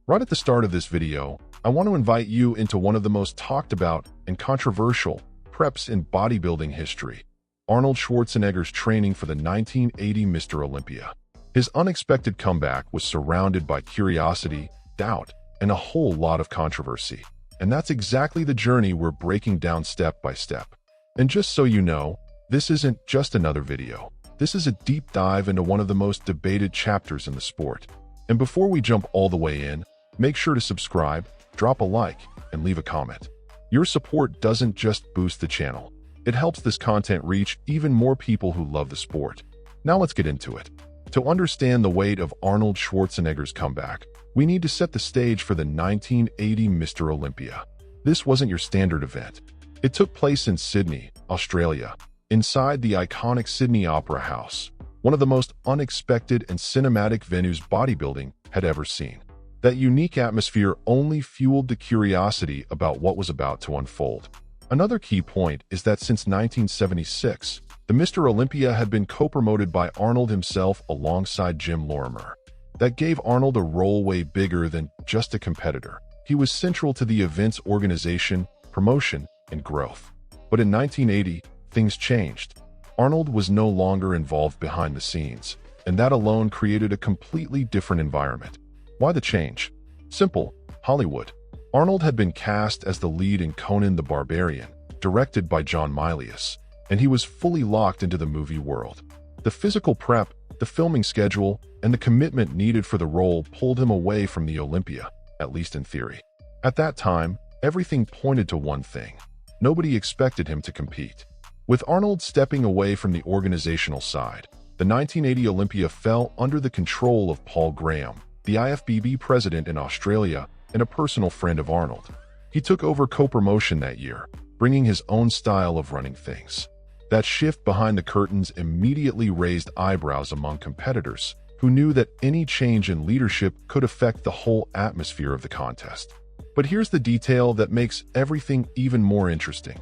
Right at the start of this video, I want to invite you into one of the most talked about and controversial preps in bodybuilding history, Arnold Schwarzenegger's training for the 1980 Mr. Olympia. His unexpected comeback was surrounded by curiosity, doubt, and a whole lot of controversy. And that's exactly the journey we're breaking down step by step. And just so you know, this isn't just another video. This is a deep dive into one of the most debated chapters in the sport. And before we jump all the way in, make sure to subscribe, drop a like, and leave a comment. Your support doesn't just boost the channel. It helps this content reach even more people who love the sport. Now let's get into it. To understand the weight of Arnold Schwarzenegger's comeback, we need to set the stage for the 1980 Mr. Olympia. This wasn't your standard event. It took place in Sydney, Australia, inside the iconic Sydney Opera House, one of the most unexpected and cinematic venues bodybuilding had ever seen. That unique atmosphere only fueled the curiosity about what was about to unfold. Another key point is that since 1976, the Mr. Olympia had been co-promoted by Arnold himself alongside Jim Lorimer. That gave Arnold a role way bigger than just a competitor. He was central to the event's organization, promotion, and growth. But in 1980, things changed. Arnold was no longer involved behind the scenes, and that alone created a completely different environment. Why the change? Simple: Hollywood. Arnold had been cast as the lead in Conan the Barbarian, directed by John Milius, and he was fully locked into the movie world. The physical prep, the filming schedule, and the commitment needed for the role pulled him away from the Olympia, at least in theory. At that time, everything pointed to one thing: nobody expected him to compete. With Arnold stepping away from the organizational side, the 1980 Olympia fell under the control of Paul Graham, the IFBB president in Australia and a personal friend of Arnold. He took over co-promotion that year, bringing his own style of running things. That shift behind the curtains immediately raised eyebrows among competitors, who knew that any change in leadership could affect the whole atmosphere of the contest. But here's the detail that makes everything even more interesting.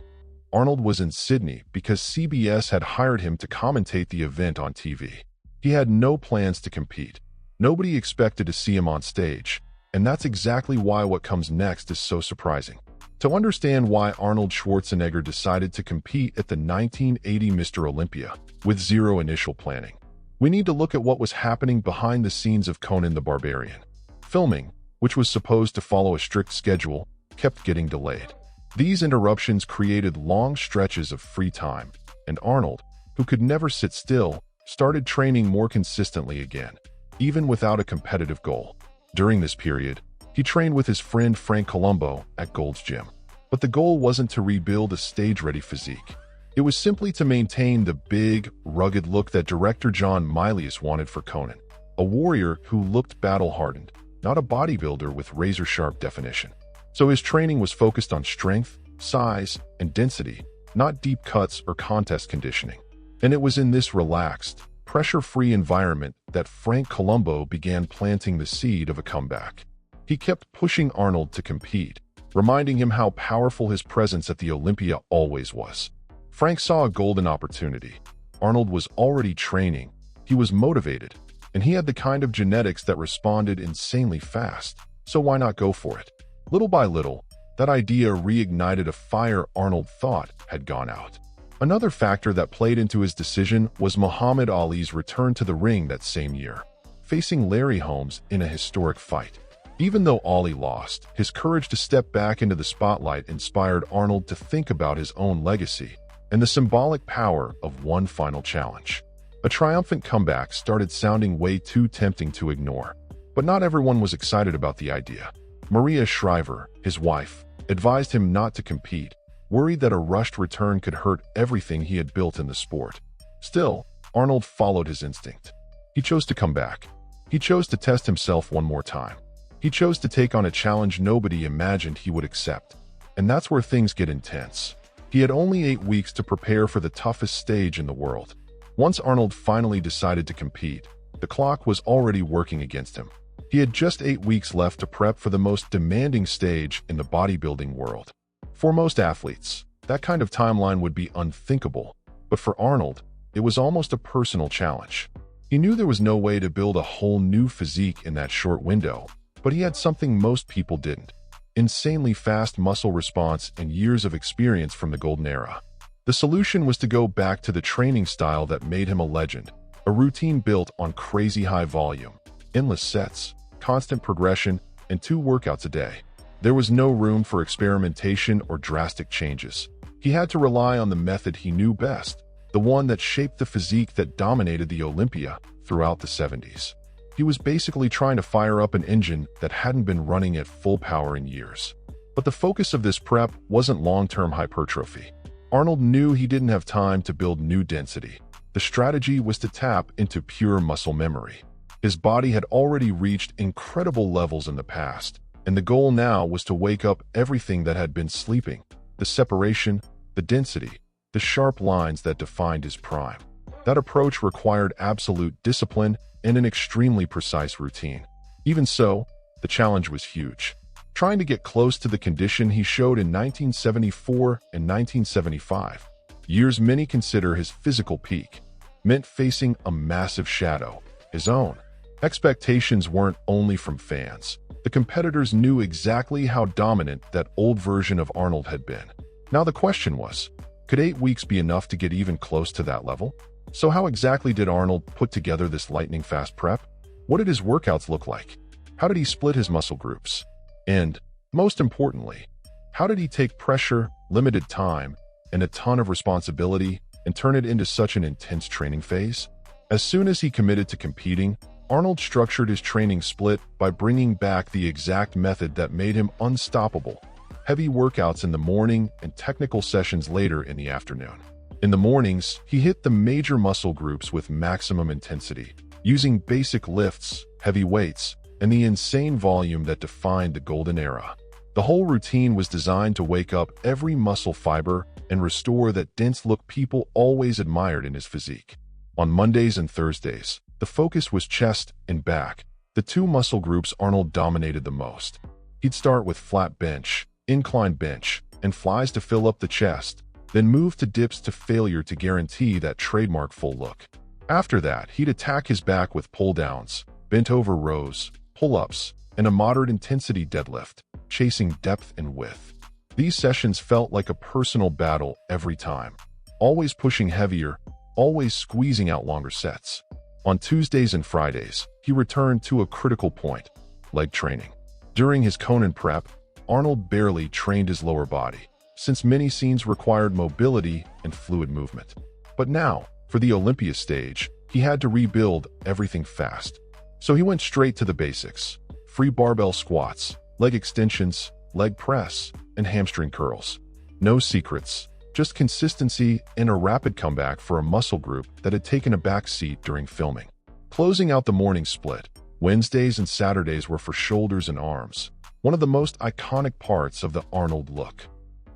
Arnold was in Sydney because CBS had hired him to commentate the event on TV. He had no plans to compete. Nobody expected to see him on stage, and that's exactly why what comes next is so surprising. To understand why Arnold Schwarzenegger decided to compete at the 1980 Mr. Olympia with zero initial planning, we need to look at what was happening behind the scenes of Conan the Barbarian. Filming, which was supposed to follow a strict schedule, kept getting delayed. These interruptions created long stretches of free time, and Arnold, who could never sit still, started training more consistently again, even without a competitive goal. During this period, he trained with his friend Frank Columbo at Gold's Gym. But the goal wasn't to rebuild a stage-ready physique. It was simply to maintain the big, rugged look that director John Milius wanted for Conan, a warrior who looked battle-hardened, not a bodybuilder with razor-sharp definition. So his training was focused on strength, size, and density, not deep cuts or contest conditioning. And it was in this relaxed, pressure-free environment that Frank Columbo began planting the seed of a comeback. He kept pushing Arnold to compete, reminding him how powerful his presence at the Olympia always was. Frank saw a golden opportunity. Arnold was already training, he was motivated, and he had the kind of genetics that responded insanely fast. So why not go for it? Little by little, that idea reignited a fire Arnold thought had gone out. Another factor that played into his decision was Muhammad Ali's return to the ring that same year, facing Larry Holmes in a historic fight. Even though Ali lost, his courage to step back into the spotlight inspired Arnold to think about his own legacy and the symbolic power of one final challenge. A triumphant comeback started sounding way too tempting to ignore, but not everyone was excited about the idea. Maria Shriver, his wife, advised him not to compete, worried that a rushed return could hurt everything he had built in the sport. Still, Arnold followed his instinct. He chose to come back. He chose to test himself one more time. He chose to take on a challenge nobody imagined he would accept. And that's where things get intense. He had only 8 weeks to prepare for the toughest stage in the world. Once Arnold finally decided to compete, the clock was already working against him. He had just 8 weeks left to prep for the most demanding stage in the bodybuilding world. For most athletes, that kind of timeline would be unthinkable, but for Arnold, it was almost a personal challenge. He knew there was no way to build a whole new physique in that short window, But he had something most people didn't: insanely fast muscle response and years of experience from the golden era. The solution was to go back to the training style that made him a legend, a routine built on crazy high volume, endless sets, constant progression, and 2 workouts a day. There was no room for experimentation or drastic changes. He had to rely on the method he knew best, the one that shaped the physique that dominated the Olympia throughout the 70s. He was basically trying to fire up an engine that hadn't been running at full power in years. But the focus of this prep wasn't long-term hypertrophy. Arnold knew he didn't have time to build new density. The strategy was to tap into pure muscle memory. His body had already reached incredible levels in the past, and the goal now was to wake up everything that had been sleeping: the separation, the density, the sharp lines that defined his prime. That approach required absolute discipline and an extremely precise routine. Even so, the challenge was huge. Trying to get close to the condition he showed in 1974 and 1975, years many consider his physical peak, meant facing a massive shadow, his own. Expectations weren't only from fans. The competitors knew exactly how dominant that old version of Arnold had been. Now the question was, could 8 weeks be enough to get even close to that level? So how exactly did Arnold put together this lightning-fast prep? What did his workouts look like? How did he split his muscle groups? And, most importantly, how did he take pressure, limited time, and a ton of responsibility and turn it into such an intense training phase? As soon as he committed to competing, Arnold structured his training split by bringing back the exact method that made him unstoppable: heavy workouts in the morning and technical sessions later in the afternoon. In the mornings, he hit the major muscle groups with maximum intensity, using basic lifts, heavy weights, and the insane volume that defined the golden era. The whole routine was designed to wake up every muscle fiber and restore that dense look people always admired in his physique. On Mondays and Thursdays, the focus was chest and back, the 2 muscle groups Arnold dominated the most. He'd start with flat bench, incline bench, and flies to fill up the chest, then move to dips to failure to guarantee that trademark full look. After that, he'd attack his back with pull-downs, bent-over rows, pull-ups, and a moderate-intensity deadlift, chasing depth and width. These sessions felt like a personal battle every time, always pushing heavier, always squeezing out longer sets. On Tuesdays and Fridays, he returned to a critical point: leg training. During his Conan prep, Arnold barely trained his lower body, since many scenes required mobility and fluid movement. But now, for the Olympia stage, he had to rebuild everything fast. So he went straight to the basics: free barbell squats, leg extensions, leg press, and hamstring curls. No secrets, just consistency and a rapid comeback for a muscle group that had taken a back seat during filming. Closing out the morning split, Wednesdays and Saturdays were for shoulders and arms, one of the most iconic parts of the Arnold look.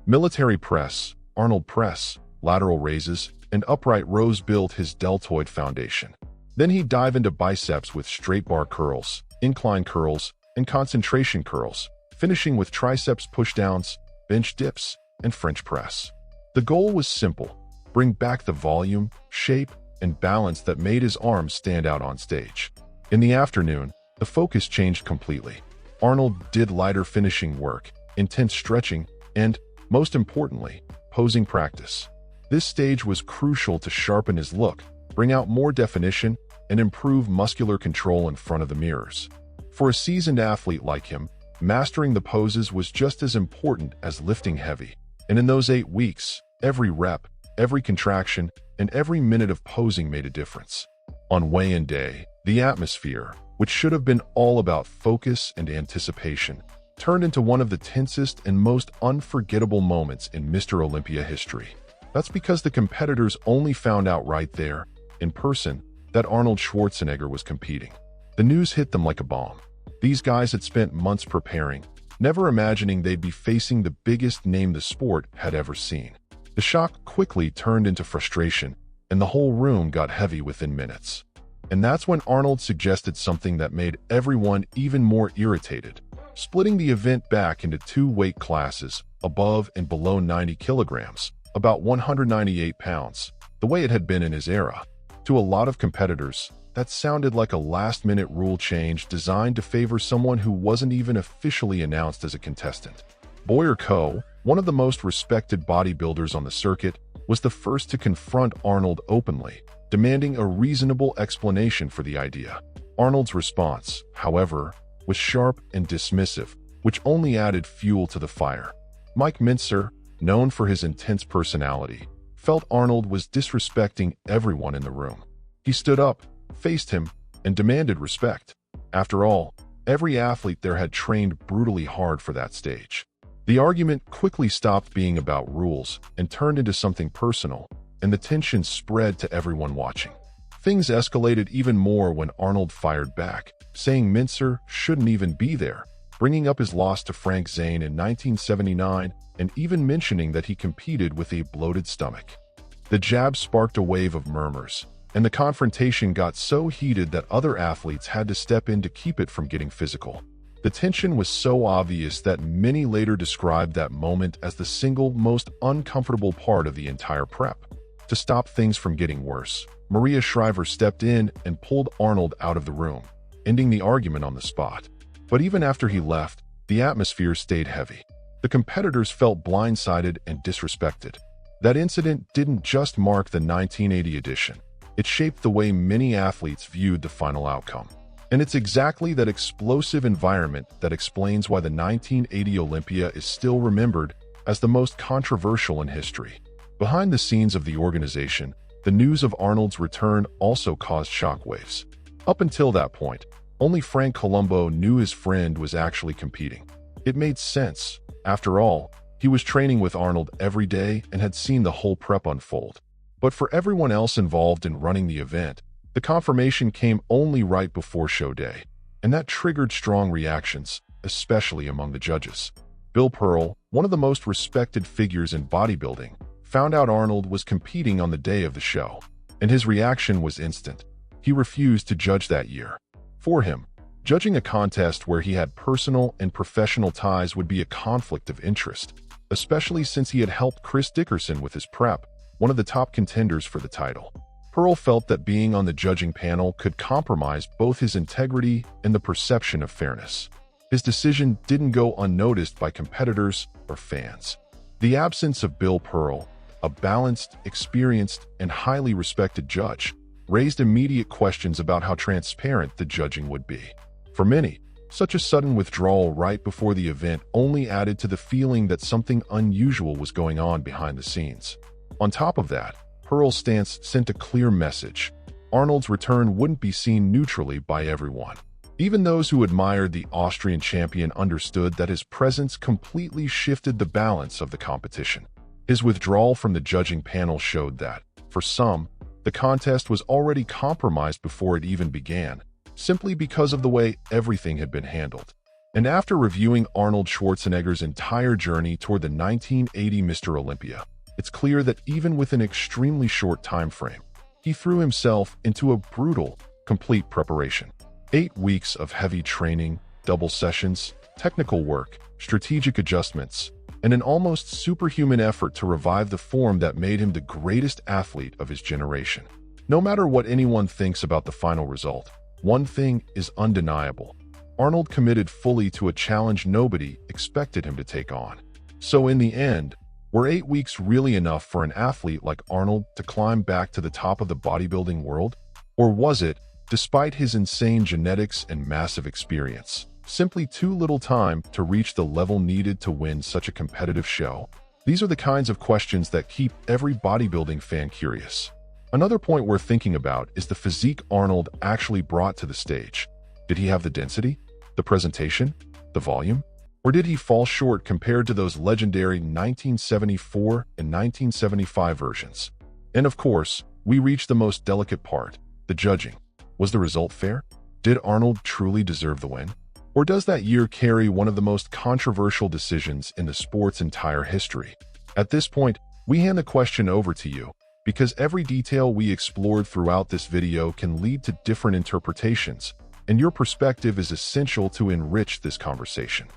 Military press, Arnold press, lateral raises, and upright rows built his deltoid foundation. Then he'd dive into biceps with straight bar curls, incline curls, and concentration curls, finishing with triceps pushdowns, bench dips, and French press. The goal was simple: bring back the volume, shape, and balance that made his arms stand out on stage. In the afternoon, the focus changed completely. Arnold did lighter finishing work, intense stretching, and, most importantly, posing practice. This stage was crucial to sharpen his look, bring out more definition, and improve muscular control in front of the mirrors. For a seasoned athlete like him, mastering the poses was just as important as lifting heavy. And in those 8 weeks, every rep, every contraction, and every minute of posing made a difference. On weigh-in day, the atmosphere, which should have been all about focus and anticipation, turned into one of the tensest and most unforgettable moments in Mr. Olympia history. That's because the competitors only found out right there, in person, that Arnold Schwarzenegger was competing. The news hit them like a bomb. These guys had spent months preparing, never imagining they'd be facing the biggest name the sport had ever seen. The shock quickly turned into frustration, and the whole room got heavy within minutes. And that's when Arnold suggested something that made everyone even more irritated: splitting the event back into 2 weight classes, above and below 90 kilograms, about 198 pounds, the way it had been in his era. To a lot of competitors, that sounded like a last-minute rule change designed to favor someone who wasn't even officially announced as a contestant. Boyer Co., one of the most respected bodybuilders on the circuit, was the first to confront Arnold openly, demanding a reasonable explanation for the idea. Arnold's response, however, was sharp and dismissive, which only added fuel to the fire. Mike Mintzer, known for his intense personality, felt Arnold was disrespecting everyone in the room. He stood up, faced him, and demanded respect. After all, every athlete there had trained brutally hard for that stage. The argument quickly stopped being about rules and turned into something personal, and the tension spread to everyone watching. Things escalated even more when Arnold fired back, saying Mintzer shouldn't even be there, bringing up his loss to Frank Zane in 1979 and even mentioning that he competed with a bloated stomach. The jab sparked a wave of murmurs, and the confrontation got so heated that other athletes had to step in to keep it from getting physical. The tension was so obvious that many later described that moment as the single most uncomfortable part of the entire prep. To stop things from getting worse, Maria Shriver stepped in and pulled Arnold out of the room, ending the argument on the spot. But even after he left, the atmosphere stayed heavy. The competitors felt blindsided and disrespected. That incident didn't just mark the 1980 edition. It shaped the way many athletes viewed the final outcome. And it's exactly that explosive environment that explains why the 1980 Olympia is still remembered as the most controversial in history. Behind the scenes of the organization, the news of Arnold's return also caused shockwaves. Up until that point, only Frank Columbo knew his friend was actually competing. It made sense. After all, he was training with Arnold every day and had seen the whole prep unfold. But for everyone else involved in running the event, the confirmation came only right before show day, and that triggered strong reactions, especially among the judges. Bill Pearl, one of the most respected figures in bodybuilding, found out Arnold was competing on the day of the show, and his reaction was instant. He refused to judge that year. For him, judging a contest where he had personal and professional ties would be a conflict of interest, especially since he had helped Chris Dickerson with his prep, one of the top contenders for the title. Pearl felt that being on the judging panel could compromise both his integrity and the perception of fairness. His decision didn't go unnoticed by competitors or fans. The absence of Bill Pearl, a balanced, experienced, and highly respected judge, raised immediate questions about how transparent the judging would be. For many, such a sudden withdrawal right before the event only added to the feeling that something unusual was going on behind the scenes. On top of that, Pearl's stance sent a clear message. Arnold's return wouldn't be seen neutrally by everyone. Even those who admired the Austrian champion understood that his presence completely shifted the balance of the competition. His withdrawal from the judging panel showed that, for some, the contest was already compromised before it even began, simply because of the way everything had been handled. And after reviewing Arnold Schwarzenegger's entire journey toward the 1980 Mr. Olympia, it's clear that even with an extremely short time frame, he threw himself into a brutal, complete preparation. 8 weeks of heavy training, double sessions, technical work, strategic adjustments, and an almost superhuman effort to revive the form that made him the greatest athlete of his generation. No matter what anyone thinks about the final result, one thing is undeniable. Arnold committed fully to a challenge nobody expected him to take on. So in the end, were 8 weeks really enough for an athlete like Arnold to climb back to the top of the bodybuilding world? Or was it, despite his insane genetics and massive experience, simply too little time to reach the level needed to win such a competitive show? These are the kinds of questions that keep every bodybuilding fan curious. Another point worth thinking about is the physique Arnold actually brought to the stage. Did he have the density, the presentation, the volume? Or did he fall short compared to those legendary 1974 and 1975 versions? And of course, we reach the most delicate part, the judging. Was the result fair? Did Arnold truly deserve the win? Or does that year carry one of the most controversial decisions in the sport's entire history? At this point, we hand the question over to you, because every detail we explored throughout this video can lead to different interpretations, and your perspective is essential to enrich this conversation.